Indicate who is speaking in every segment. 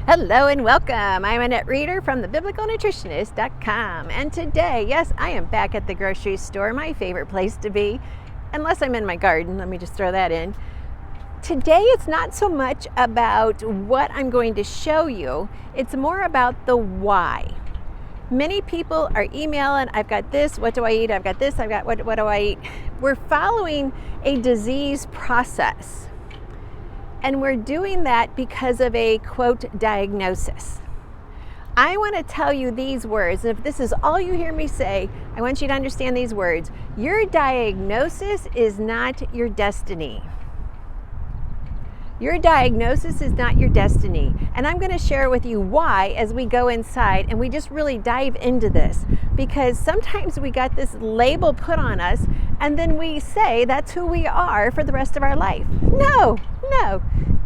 Speaker 1: Hello and welcome. I'm Annette Reeder from thebiblicalnutritionist.com. And today, yes, I am back at the grocery store, my favorite place to be, unless I'm in my garden. Let me just throw that in. Today, it's not so much about what I'm going to show you, it's more about the why. Many people are emailing, I've got this, what do I eat? I've got this, I've got what do I eat? We're following a disease process. And we're doing that because of a, quote, diagnosis. I want to tell you these words. If this is all you hear me say, I want you to understand these words. Your diagnosis is not your destiny. Your diagnosis is not your destiny. And I'm going to share with you why as we go inside and we just really dive into this. Because sometimes we got this label put on us and then we say that's who we are for the rest of our life. No.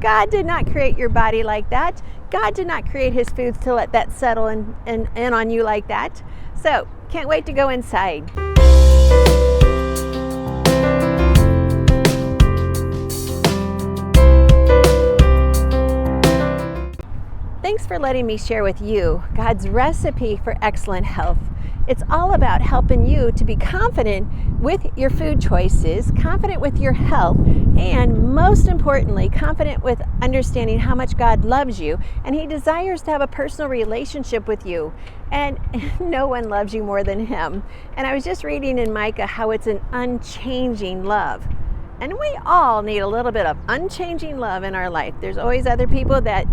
Speaker 1: God did not create your body like that. God did not create his foods to let that settle in on you like that. So, can't wait to go inside. Thanks for letting me share with you God's recipe for excellent health. It's all about helping you to be confident with your food choices, confident with your health, and most importantly, confident with understanding how much God loves you and he desires to have a personal relationship with you. And no one loves you more than him. And I was just reading in Micah how it's an unchanging love. And we all need a little bit of unchanging love in our life. There's always other people that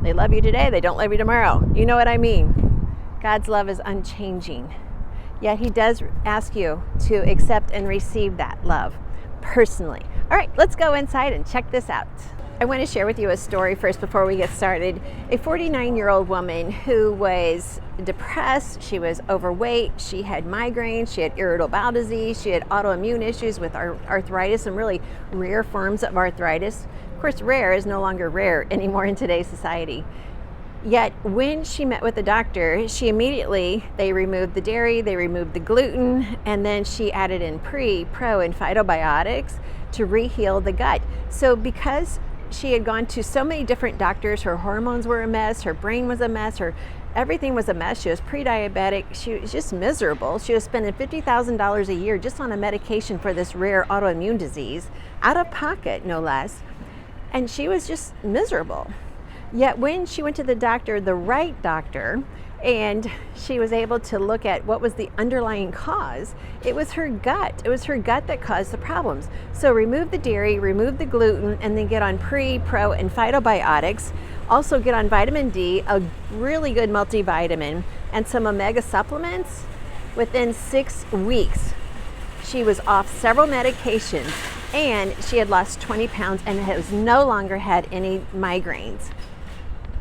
Speaker 1: they love you today, they don't love you tomorrow. You know what I mean? God's love is unchanging. Yet he does ask you to accept and receive that love personally. All right, let's go inside and check this out. I want to share with you a story first before we get started. A 49-year-old woman who was depressed, she was overweight, she had migraines, she had irritable bowel disease, she had autoimmune issues with arthritis, some really rare forms of arthritis. Of course, rare is no longer rare anymore in today's society. Yet when she met with the doctor, they removed the dairy, they removed the gluten, and then she added in pre, pro, and phytobiotics to re-heal the gut. So because she had gone to so many different doctors, her hormones were a mess, her brain was a mess, everything was a mess. She was pre-diabetic, she was just miserable. She was spending $50,000 a year just on a medication for this rare autoimmune disease, out of pocket, no less. And she was just miserable. Yet when she went to the doctor, the right doctor, and she was able to look at what was the underlying cause, it was her gut. It was her gut that caused the problems. So remove the dairy, remove the gluten, and then get on pre, pro, and phytobiotics. Also get on vitamin D, a really good multivitamin, and some omega supplements. Within 6 weeks, she was off several medications, and she had lost 20 pounds and has no longer had any migraines.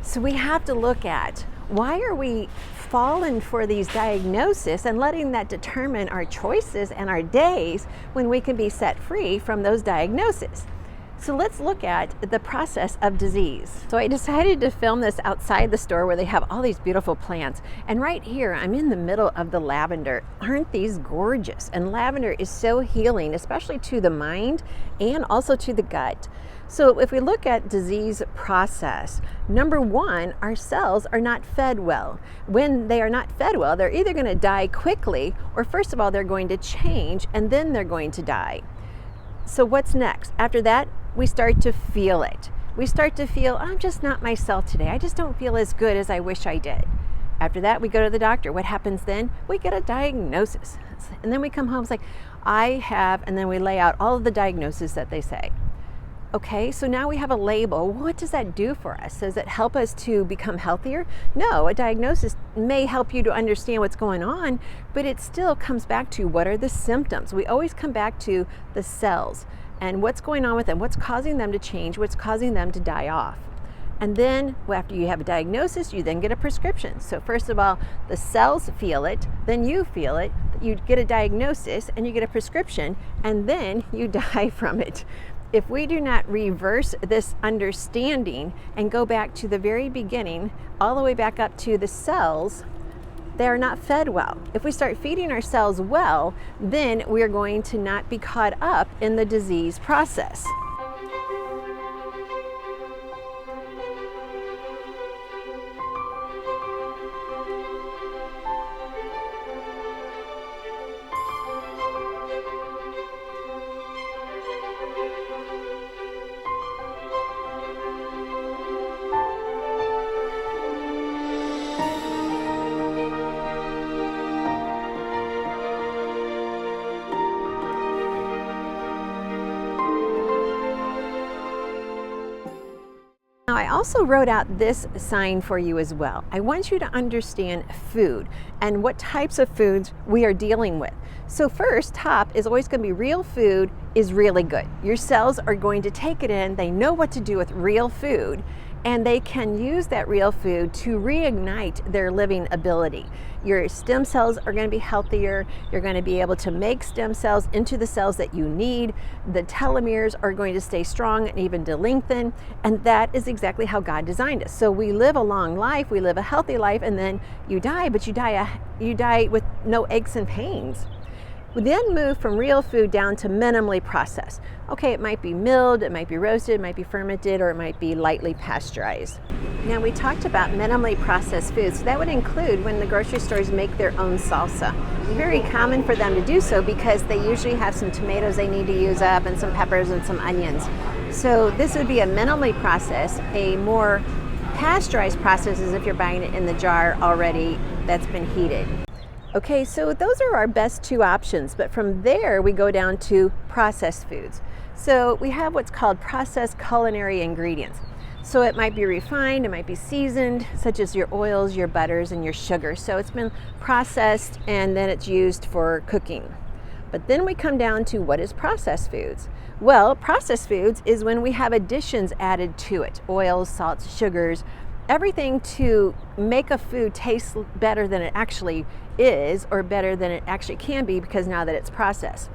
Speaker 1: So we have to look at why are we falling for these diagnoses and letting that determine our choices and our days when we can be set free from those diagnoses. So let's look at the process of disease. So I decided to film this outside the store where they have all these beautiful plants. And right here, I'm in the middle of the lavender. Aren't these gorgeous? And lavender is so healing, especially to the mind and also to the gut. So if we look at disease process, number one, our cells are not fed well. When they are not fed well, they're either going to die quickly, or first of all, they're going to change and then they're going to die. So what's next? After that, we start to feel it. We start to feel, I'm just not myself today. I just don't feel as good as I wish I did. After that, we go to the doctor. What happens then? We get a diagnosis. And then we come home, it's like, I have, and then we lay out all of the diagnoses that they say. Okay, so now we have a label. What does that do for us? Does it help us to become healthier? No, a diagnosis may help you to understand what's going on, but it still comes back to what are the symptoms. We always come back to the cells and what's going on with them, what's causing them to change, what's causing them to die off. And then after you have a diagnosis, you then get a prescription. So first of all, the cells feel it, then you feel it, you get a diagnosis and you get a prescription, and then you die from it. If we do not reverse this understanding and go back to the very beginning, all the way back up to the cells, they are not fed well. If we start feeding our cells well, then we're going to not be caught up in the disease process. I also wrote out this sign for you as well. I want you to understand food and what types of foods we are dealing with. So first, top is always going to be real food is really good. Your cells are going to take it in. They know what to do with real food, and they can use that real food to reignite their living ability. Your stem cells are going to be healthier. You're going to be able to make stem cells into the cells that you need. The telomeres are going to stay strong and even to lengthen, and that is exactly how God designed us. So we live a long life, we live a healthy life, and then you die, but you die with no aches and pains. We then move from real food down to minimally processed. Okay, it might be milled, it might be roasted, it might be fermented, or it might be lightly pasteurized. Now we talked about minimally processed foods. So that would include when the grocery stores make their own salsa. It's very common for them to do so because they usually have some tomatoes they need to use up and some peppers and some onions. So this would be a minimally processed. A more pasteurized process is if you're buying it in the jar already that's been heated. Okay, so those are our best two options, but from there we go down to processed foods. So we have what's called processed culinary ingredients. So it might be refined, it might be seasoned, such as your oils, your butters, and your sugar. So it's been processed and then it's used for cooking. But then we come down to what is processed foods. Well, processed foods is when we have additions added to it, oils, salts, sugars, everything to make a food taste better than it actually is, or better than it actually can be, because now that it's processed.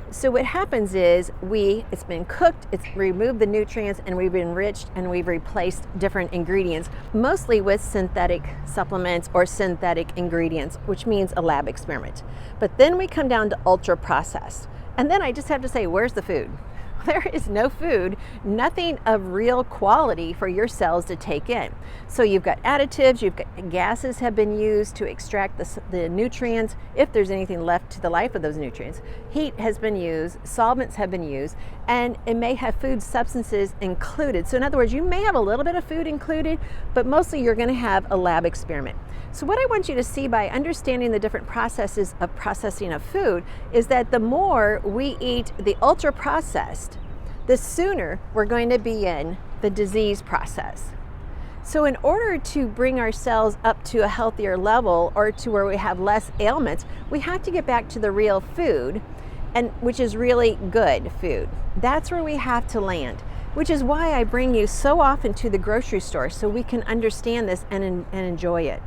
Speaker 1: So what happens is it's been cooked, it's removed the nutrients, and we've enriched and we've replaced different ingredients, mostly with synthetic supplements or synthetic ingredients, which means a lab experiment. But then we come down to ultra processed. And then I just have to say, where's the food? There is no food, nothing of real quality for your cells to take in. So you've got additives, you've got gases have been used to extract the nutrients, if there's anything left to the life of those nutrients. Heat has been used, solvents have been used, and it may have food substances included. So in other words, you may have a little bit of food included, but mostly you're going to have a lab experiment. So what I want you to see by understanding the different processes of processing of food is that the more we eat the ultra processed, the sooner we're going to be in the disease process. So in order to bring ourselves up to a healthier level, or to where we have less ailments, we have to get back to the real food, and which is really good food. That's where we have to land, which is why I bring you so often to the grocery store, so we can understand this and enjoy it.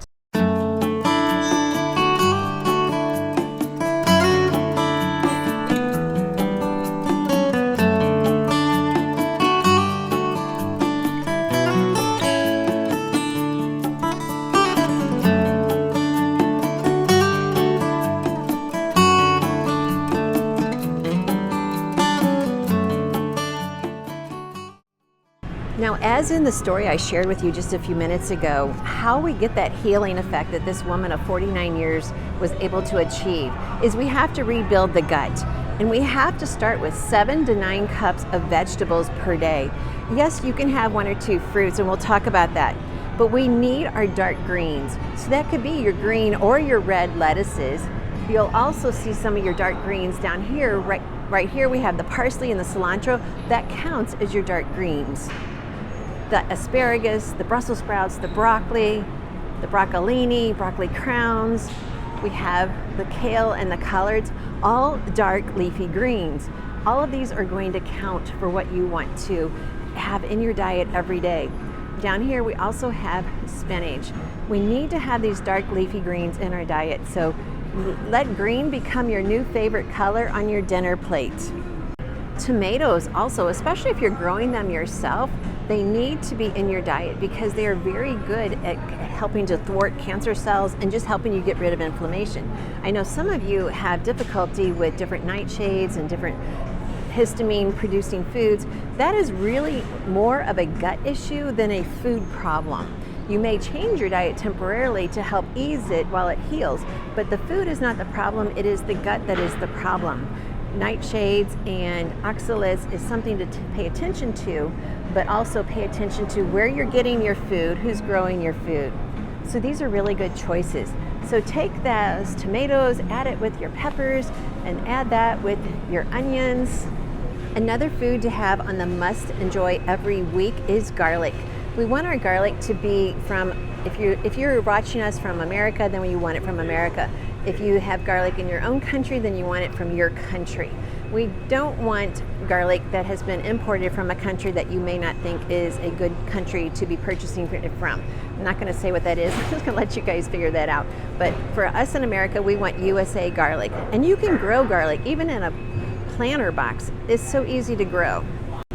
Speaker 1: Now, as in the story I shared with you just a few minutes ago, how we get that healing effect that this woman of 49 years was able to achieve is we have to rebuild the gut. And we have to start with 7 to 9 cups of vegetables per day. Yes, you can have 1 or 2 fruits, and we'll talk about that. But we need our dark greens. So that could be your green or your red lettuces. You'll also see some of your dark greens down here. Right here we have the parsley and the cilantro. That counts as your dark greens. The asparagus, the Brussels sprouts, the broccoli, the broccolini, broccoli crowns. We have the kale and the collards, all dark leafy greens. All of these are going to count for what you want to have in your diet every day. Down here we also have spinach. We need to have these dark leafy greens in our diet, so let green become your new favorite color on your dinner plate. Tomatoes also, especially if you're growing them yourself, they need to be in your diet because they are very good at helping to thwart cancer cells and just helping you get rid of inflammation. I know some of you have difficulty with different nightshades and different histamine producing foods. That is really more of a gut issue than a food problem. You may change your diet temporarily to help ease it while it heals, but the food is not the problem, it is the gut that is the problem. Nightshades and oxalates is something to pay attention to, but also pay attention to where you're getting your food, who's growing your food. So these are really good choices. So take those tomatoes, add it with your peppers, and add that with your onions. Another food to have on the must enjoy every week is garlic. We want our garlic to be from, if you're watching us from America, then you want it from America. If you have garlic in your own country, then you want it from your country. We don't want garlic that has been imported from a country that you may not think is a good country to be purchasing it from. I'm not going to say what that is. I'm just going to let you guys figure that out. But for us in America, we want USA garlic. And you can grow garlic even in a planter box. It's so easy to grow.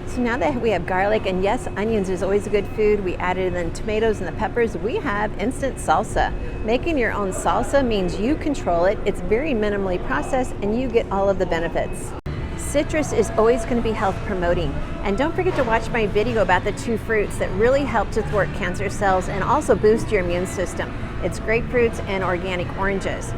Speaker 1: So now that we have garlic, and yes, onions is always a good food, we added in tomatoes and the peppers, we have instant salsa. Making your own salsa means you control it, it's very minimally processed, and you get all of the benefits. Citrus is always going to be health promoting. And don't forget to watch my video about the 2 fruits that really help to thwart cancer cells and also boost your immune system. It's grapefruits and organic oranges.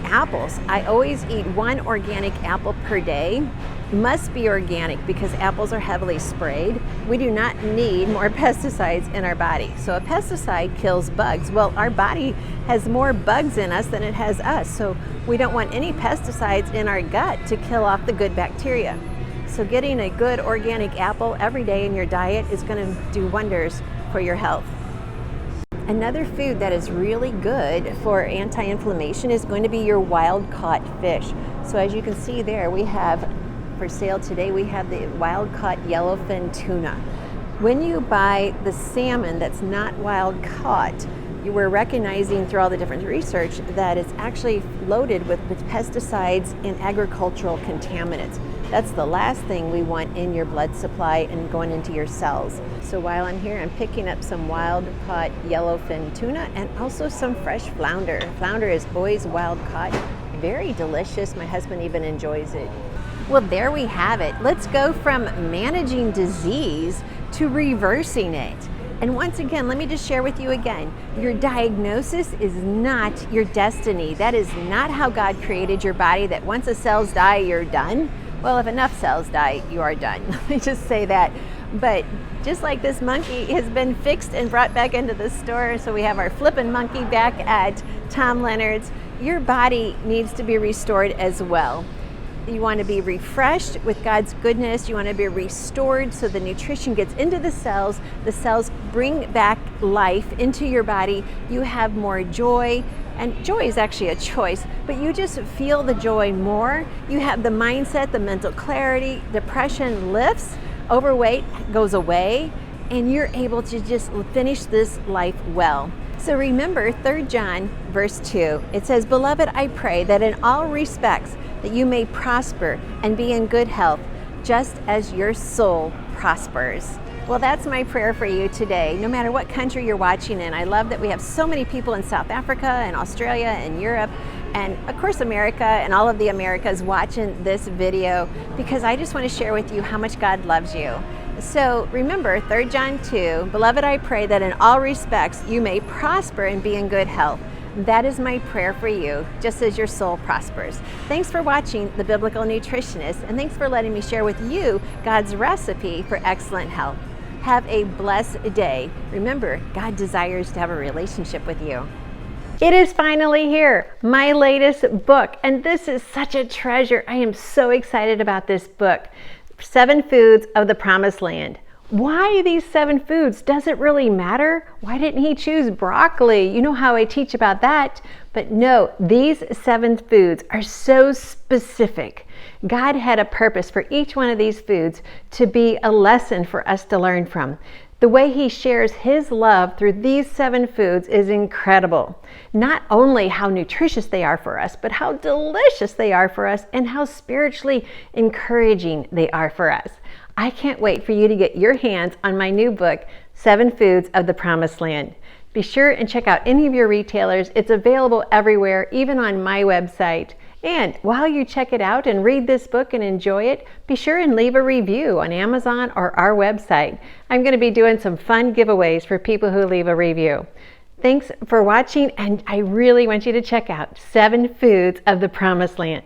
Speaker 1: Apples, I always eat 1 organic apple per day. Must be organic because apples are heavily sprayed. We do not need more pesticides in our body. So a pesticide kills bugs. Well, our body has more bugs in us than it has us. So we don't want any pesticides in our gut to kill off the good bacteria. So getting a good organic apple every day in your diet is going to do wonders for your health. Another food that is really good for anti-inflammation is going to be your wild-caught fish. So as you can see there, we have for sale today, we have the wild-caught yellowfin tuna. When you buy the salmon that's not wild-caught, we're recognizing through all the different research that it's actually loaded with pesticides and agricultural contaminants. That's the last thing we want in your blood supply and going into your cells. So while I'm here, I'm picking up some wild-caught yellowfin tuna and also some fresh flounder. Flounder is always wild-caught, very delicious. My husband even enjoys it. Well, there we have it. Let's go from managing disease to reversing it. And once again, let me just share with you again, your diagnosis is not your destiny. That is not how God created your body, that once the cells die, you're done. Well, if enough cells die, you are done. Let me just say that. But just like this monkey has been fixed and brought back into the store, so we have our flippin' monkey back at Tom Leonard's, your body needs to be restored as well. You want to be refreshed with God's goodness. You want to be restored so the nutrition gets into the cells bring back life into your body. You have more joy, and joy is actually a choice, but you just feel the joy more. You have the mindset, the mental clarity, depression lifts, overweight goes away, and you're able to just finish this life well. So remember 3 John verse 2, it says, "Beloved, I pray that in all respects that you may prosper and be in good health, just as your soul prospers." Well, that's my prayer for you today, no matter what country you're watching in. I love that we have so many people in South Africa and Australia and Europe and of course America and all of the Americas watching this video, because I just want to share with you how much God loves you. So remember 3 John 2, "Beloved, I pray that in all respects you may prosper and be in good health." That is my prayer for you, just as your soul prospers. Thanks for watching The Biblical Nutritionist, and thanks for letting me share with you God's recipe for excellent health. Have a blessed day. Remember, God desires to have a relationship with you. It is finally here, my latest book, and this is such a treasure. I am so excited about this book, 7 Foods of the Promised Land. Why these 7 foods? Does it really matter? Why didn't he choose broccoli? You know how I teach about that. But no, these 7 foods are so specific. God had a purpose for each one of these foods to be a lesson for us to learn from. The way he shares his love through these 7 foods is incredible. Not only how nutritious they are for us, but how delicious they are for us and how spiritually encouraging they are for us. I can't wait for you to get your hands on my new book, 7 Foods of the Promised Land. Be sure and check out any of your retailers. It's available everywhere, even on my website. And while you check it out and read this book and enjoy it, be sure and leave a review on Amazon or our website. I'm going to be doing some fun giveaways for people who leave a review. Thanks for watching, and I really want you to check out 7 Foods of the Promised Land.